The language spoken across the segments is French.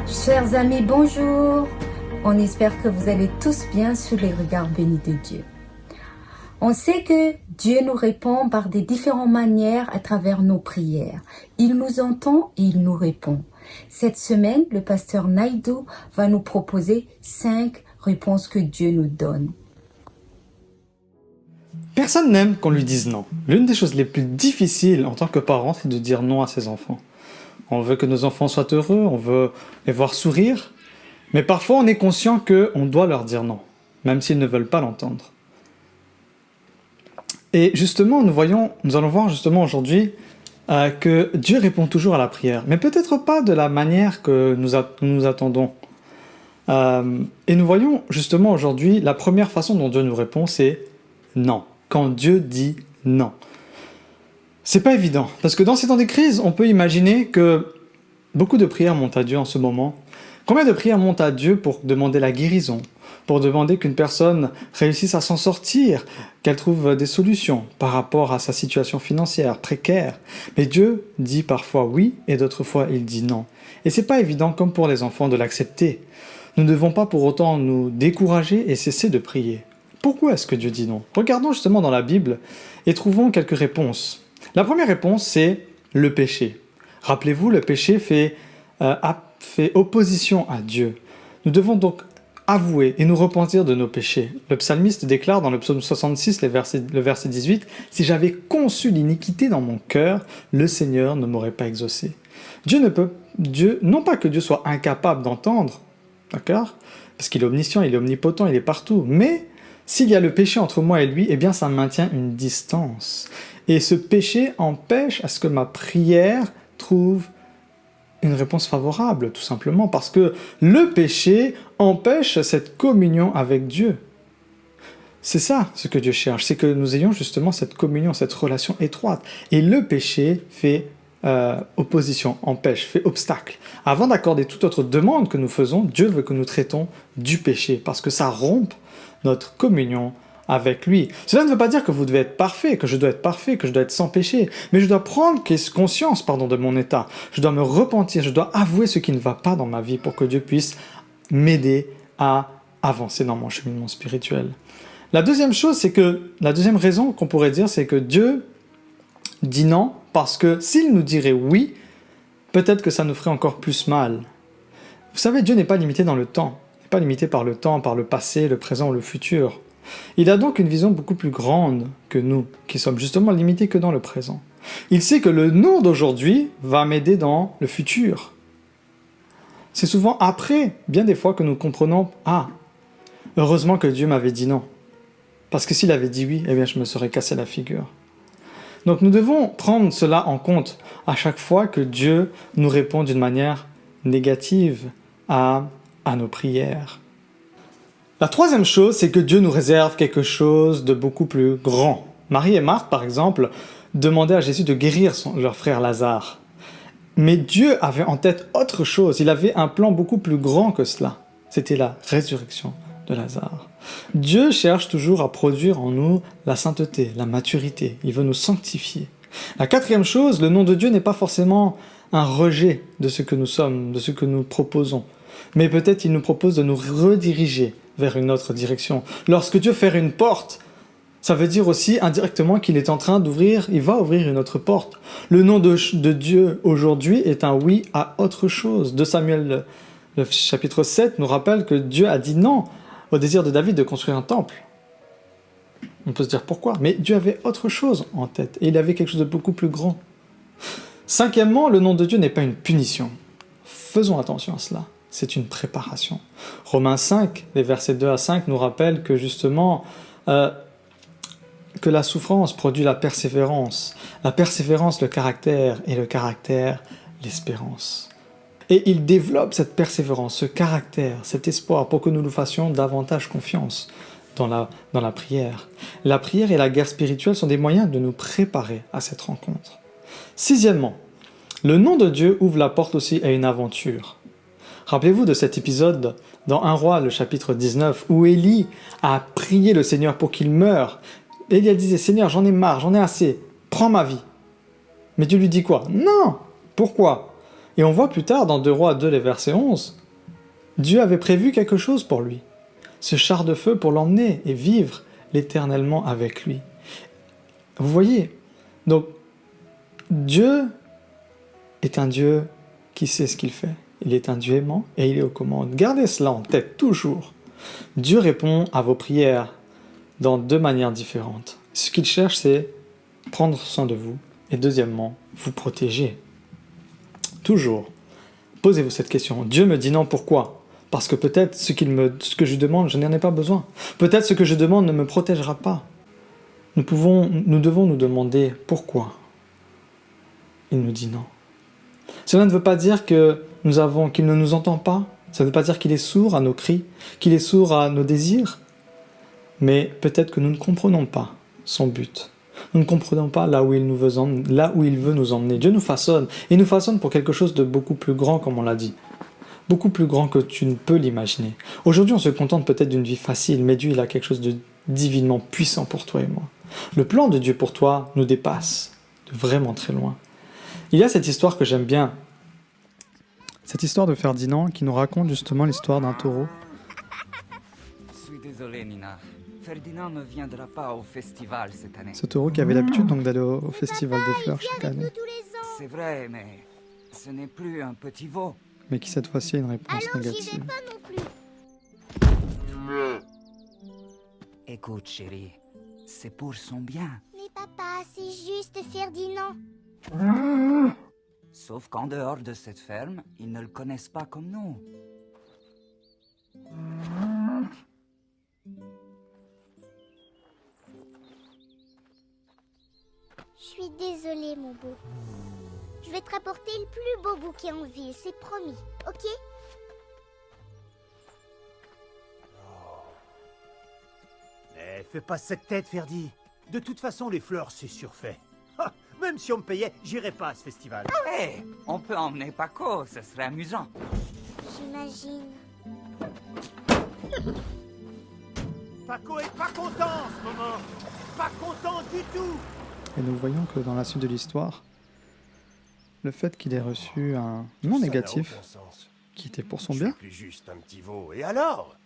Chers amis, bonjour. On espère que vous allez tous bien sous les regards bénis de Dieu. On sait que Dieu nous répond par des différentes manières à travers nos prières. Il nous entend et il nous répond. Cette semaine, le pasteur Naïdou va nous proposer 5 réponses que Dieu nous donne. Personne n'aime qu'on lui dise non. L'une des choses les plus difficiles en tant que parent, c'est de dire non à ses enfants. On veut que nos enfants soient heureux, on veut les voir sourire, mais parfois on est conscient qu'on doit leur dire non, même s'ils ne veulent pas l'entendre. Et justement, nous allons voir justement aujourd'hui que Dieu répond toujours à la prière, mais peut-être pas de la manière que nous attendons. Et nous voyons justement aujourd'hui, la première façon dont Dieu nous répond, c'est non. Quand Dieu dit non. C'est pas évident, parce que dans ces temps de crise, on peut imaginer que beaucoup de prières montent à Dieu en ce moment. Combien de prières montent à Dieu pour demander la guérison, pour demander qu'une personne réussisse à s'en sortir, qu'elle trouve des solutions par rapport à sa situation financière précaire. Mais Dieu dit parfois oui, et d'autres fois il dit non. Et c'est pas évident, comme pour les enfants, de l'accepter. Nous ne devons pas pour autant nous décourager et cesser de prier. Pourquoi est-ce que Dieu dit non? Regardons justement dans la Bible et trouvons quelques réponses. La première réponse, c'est le péché. Rappelez-vous, le péché fait opposition à Dieu. Nous devons donc avouer et nous repentir de nos péchés. Le psalmiste déclare dans le psaume 66, le verset 18, « Si j'avais conçu l'iniquité dans mon cœur, le Seigneur ne m'aurait pas exaucé. » Non pas que Dieu soit incapable d'entendre, d'accord? Parce qu'il est omniscient, il est omnipotent, il est partout, mais s'il y a le péché entre moi et lui, eh bien ça maintient une distance. Et ce péché empêche à ce que ma prière trouve une réponse favorable, tout simplement, parce que le péché empêche cette communion avec Dieu. C'est ça ce que Dieu cherche, c'est que nous ayons justement cette communion, cette relation étroite. Et le péché fait opposition, empêche, fait obstacle. Avant d'accorder toute autre demande que nous faisons, Dieu veut que nous traitons du péché, parce que ça rompt notre communion avec lui. Cela ne veut pas dire que vous devez être parfait, que je dois être parfait, que je dois être sans péché, mais je dois prendre conscience de mon état. Je dois me repentir, je dois avouer ce qui ne va pas dans ma vie pour que Dieu puisse m'aider à avancer dans mon cheminement spirituel. La deuxième raison qu'on pourrait dire, c'est que Dieu dit non parce que s'il nous dirait oui, peut-être que ça nous ferait encore plus mal. Vous savez, Dieu n'est pas limité dans le temps. Il n'est pas limité par le temps, par le passé, le présent ou le futur. Il a donc une vision beaucoup plus grande que nous, qui sommes justement limités que dans le présent. Il sait que le non d'aujourd'hui va m'aider dans le futur. C'est souvent après, bien des fois, que nous comprenons « Ah, heureusement que Dieu m'avait dit non. Parce que s'il avait dit oui, eh bien je me serais cassé la figure. » Donc nous devons prendre cela en compte à chaque fois que Dieu nous répond d'une manière négative à nos prières. La troisième chose, c'est que Dieu nous réserve quelque chose de beaucoup plus grand. Marie et Marthe, par exemple, demandaient à Jésus de guérir leur frère Lazare. Mais Dieu avait en tête autre chose. Il avait un plan beaucoup plus grand que cela. C'était la résurrection de Lazare. Dieu cherche toujours à produire en nous la sainteté, la maturité. Il veut nous sanctifier. La quatrième chose, le nom de Dieu n'est pas forcément un rejet de ce que nous sommes, de ce que nous proposons. Mais peut-être il nous propose de nous rediriger vers une autre direction. Lorsque Dieu ferme une porte, ça veut dire aussi indirectement qu'il est en train il va ouvrir une autre porte. Le nom de Dieu aujourd'hui est un oui à autre chose. 2 Samuel, le chapitre 7, nous rappelle que Dieu a dit non au désir de David de construire un temple. On peut se dire pourquoi, mais Dieu avait autre chose en tête, et il avait quelque chose de beaucoup plus grand. Cinquièmement, le nom de Dieu n'est pas une punition. Faisons attention à cela. C'est une préparation. Romains 5, les versets 2 à 5 nous rappellent que justement, que la souffrance produit la persévérance, le caractère, et le caractère, l'espérance. Et il développe cette persévérance, ce caractère, cet espoir, pour que nous nous fassions davantage confiance dans la prière. La prière et la guerre spirituelle sont des moyens de nous préparer à cette rencontre. Sixièmement, le nom de Dieu ouvre la porte aussi à une aventure. Rappelez-vous de cet épisode dans 1 Roi, le chapitre 19, où Élie a prié le Seigneur pour qu'il meure. Élie disait « Seigneur, j'en ai marre, j'en ai assez, prends ma vie. » Mais Dieu lui dit quoi? « Non! Pourquoi ?» Et on voit plus tard dans 2 Rois 2, les versets 11, Dieu avait prévu quelque chose pour lui. Ce char de feu pour l'emmener et vivre l'éternellement avec lui. Vous voyez, donc Dieu est un Dieu qui sait ce qu'il fait. Il est un Dieu aimant et il est aux commandes. Gardez cela en tête toujours. Dieu répond à vos prières dans 2 manières différentes. Ce qu'il cherche, c'est prendre soin de vous et deuxièmement, vous protéger. Toujours. Posez-vous cette question. Dieu me dit non, pourquoi ? Parce que peut-être ce que je demande, je n'en ai pas besoin. Peut-être ce que je demande ne me protégera pas. Nous devons nous demander pourquoi il nous dit non. Cela ne veut pas dire qu'il ne nous entend pas. Ça ne veut pas dire qu'il est sourd à nos cris, qu'il est sourd à nos désirs. Mais peut-être que nous ne comprenons pas son but. Nous ne comprenons pas là où il veut nous emmener. Dieu nous façonne. Et il nous façonne pour quelque chose de beaucoup plus grand, comme on l'a dit. Beaucoup plus grand que tu ne peux l'imaginer. Aujourd'hui, on se contente peut-être d'une vie facile, mais Dieu, il a quelque chose de divinement puissant pour toi et moi. Le plan de Dieu pour toi nous dépasse de vraiment très loin. Il y a cette histoire que j'aime bien. Cette histoire de Ferdinand qui nous raconte justement l'histoire d'un taureau. Je suis désolé, Nina. Ferdinand ne viendra pas au festival cette année. Ce taureau qui avait l'habitude donc d'aller au festival des fleurs chaque année, C'est vrai, mais ce n'est plus un petit veau. mais qui cette fois-ci a une réponse Alors j'y vais négative. pas non plus. Écoute, chérie, c'est pour son bien. Mais papa, c'est juste Ferdinand. Sauf qu'en dehors de cette ferme, ils ne le connaissent pas comme nous. Je suis désolée, mon beau. Je vais te rapporter le plus beau bouquet en ville, c'est promis, ok? Eh, fais pas cette tête, Ferdi. De toute façon, les fleurs, c'est surfait. Ah, même si on me payait, j'irais pas à ce festival. Hé, on peut emmener Paco, ce serait amusant. J'imagine. Paco est pas content en ce moment. Pas content du tout. Et nous voyons que dans la suite de l'histoire, le fait qu'il ait reçu un non Ça n'a négatif, aucun sens. qui était pour son Je bien, suis plus juste un petit veau. Et alors?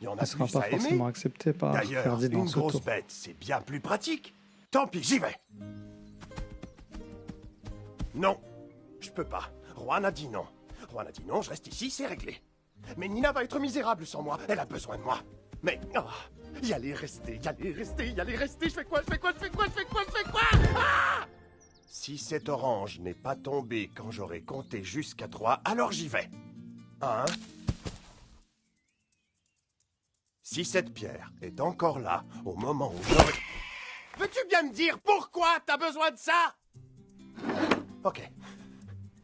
Il y en ne a sera plus pas à aimer. forcément accepté par D'ailleurs, Ferdinand une ce grosse tour. bête, c'est bien plus pratique. Tant pis, j'y vais. Non, je peux pas. Juan a dit non. Juan a dit non, je reste ici, c'est réglé. Mais Nina va être misérable sans moi. Elle a besoin de moi. Mais y aller rester, y aller rester, y aller rester. Je fais quoi? Ah! Si cet orange n'est pas tombé quand j'aurai compté jusqu'à 3, alors j'y vais. 1. Si cette pierre est encore là au moment où j'aurai... Peux-tu bien me dire pourquoi t'as besoin de ça? Ok.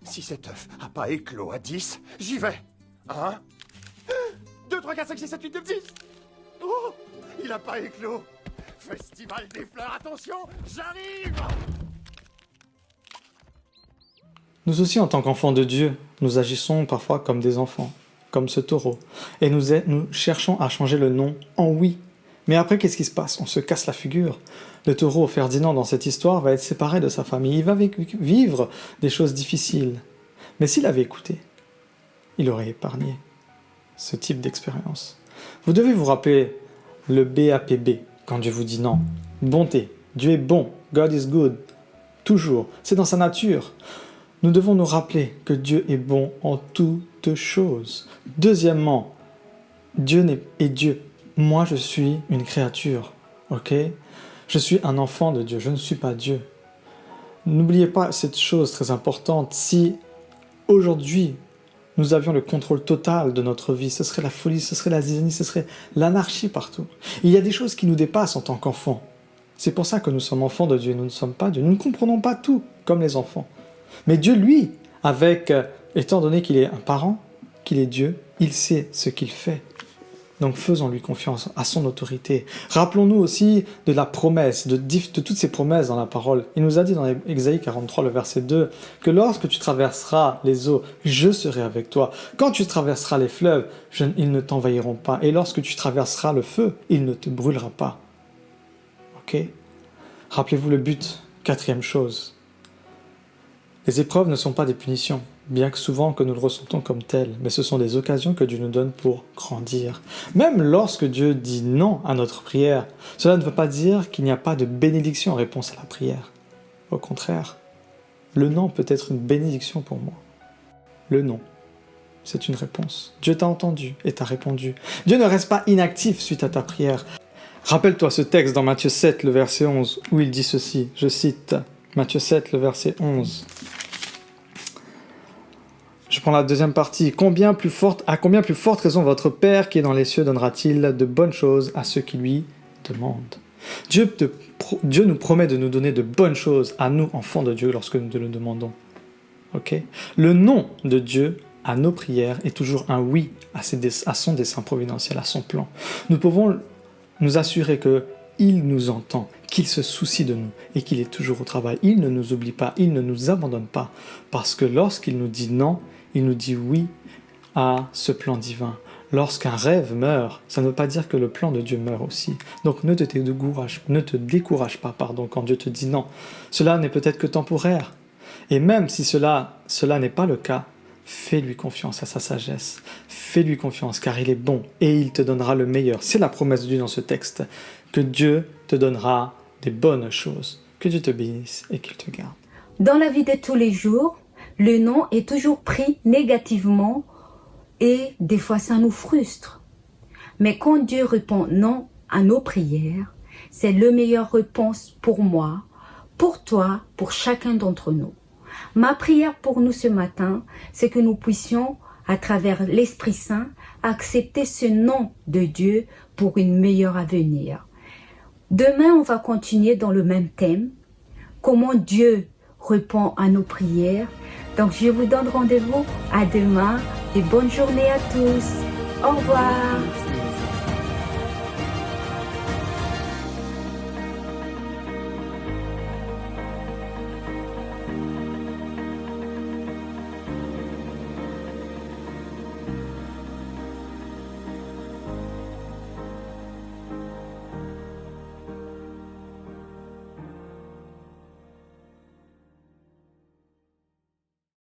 Si cet œuf a pas éclos à 10, j'y vais. 1, 2, 3, 4, 5, 6, 7, 8, 9, 10. Oh, il a pas éclos. Festival des fleurs, attention, j'arrive. Nous aussi, en tant qu'enfants de Dieu, nous agissons parfois comme des enfants, comme ce taureau. Et nous cherchons à changer le non en oui. Mais après, qu'est-ce qui se passe? On se casse la figure. Le taureau Ferdinand, dans cette histoire, va être séparé de sa famille. Il va vivre des choses difficiles. Mais s'il avait écouté, il aurait épargné ce type d'expérience. Vous devez vous rappeler le BAPB, quand Dieu vous dit non. Bonté. Dieu est bon. God is good. Toujours. C'est dans sa nature. Nous devons nous rappeler que Dieu est bon en toutes choses. Deuxièmement, Dieu est Dieu. Moi, je suis une créature. Ok? Je suis un enfant de Dieu. Je ne suis pas Dieu. N'oubliez pas cette chose très importante. Si aujourd'hui, nous avions le contrôle total de notre vie, ce serait la folie, ce serait la zizanie, ce serait l'anarchie partout. Il y a des choses qui nous dépassent en tant qu'enfants. C'est pour ça que nous sommes enfants de Dieu. Nous ne sommes pas Dieu. Nous ne comprenons pas tout comme les enfants. Mais Dieu, lui, étant donné qu'il est un parent, qu'il est Dieu, il sait ce qu'il fait. Donc faisons-lui confiance à son autorité. Rappelons-nous aussi de la promesse, de toutes ces promesses dans la parole. Il nous a dit dans Ésaïe 43, le verset 2, que lorsque tu traverseras les eaux, je serai avec toi. Quand tu traverseras les fleuves, ils ne t'envahiront pas. Et lorsque tu traverseras le feu, il ne te brûlera pas. Ok? Rappelez-vous le but. 4e chose. Les épreuves ne sont pas des punitions. bien que souvent que nous le ressentons comme tel, mais ce sont des occasions que Dieu nous donne pour grandir. Même lorsque Dieu dit non à notre prière, cela ne veut pas dire qu'il n'y a pas de bénédiction en réponse à la prière. Au contraire, le non peut être une bénédiction pour moi. Le non, c'est une réponse. Dieu t'a entendu et t'a répondu. Dieu ne reste pas inactif suite à ta prière. Rappelle-toi ce texte dans Matthieu 7, le verset 11, où il dit ceci, je cite Matthieu 7, le verset 11. Je prends la deuxième partie. À combien plus forte raison votre Père qui est dans les cieux donnera-t-il de bonnes choses à ceux qui lui demandent. Dieu nous promet de nous donner de bonnes choses à nous, enfants de Dieu, lorsque nous le demandons. Okay? Le non de Dieu à nos prières est toujours un oui à son dessein providentiel, à son plan. Nous pouvons nous assurer qu'il nous entend, qu'il se soucie de nous et qu'il est toujours au travail. Il ne nous oublie pas, il ne nous abandonne pas, parce que lorsqu'il nous dit non, il nous dit oui à ce plan divin. Lorsqu'un rêve meurt, ça ne veut pas dire que le plan de Dieu meurt aussi. Donc ne te décourage pas quand Dieu te dit non. Cela n'est peut-être que temporaire. Et même si cela n'est pas le cas, fais-lui confiance à sa sagesse. Fais-lui confiance car il est bon et il te donnera le meilleur. C'est la promesse de Dieu dans ce texte, que Dieu te donnera des bonnes choses. Que Dieu te bénisse et qu'il te garde. Dans la vie de tous les jours, le non est toujours pris négativement et des fois ça nous frustre. Mais quand Dieu répond non à nos prières, c'est la meilleure réponse pour moi, pour toi, pour chacun d'entre nous. Ma prière pour nous ce matin, c'est que nous puissions, à travers l'Esprit Saint, accepter ce non de Dieu pour une meilleure avenir. Demain, on va continuer dans le même thème, comment Dieu répond à nos prières. Donc, je vous donne rendez-vous à demain et bonne journée à tous. Au revoir.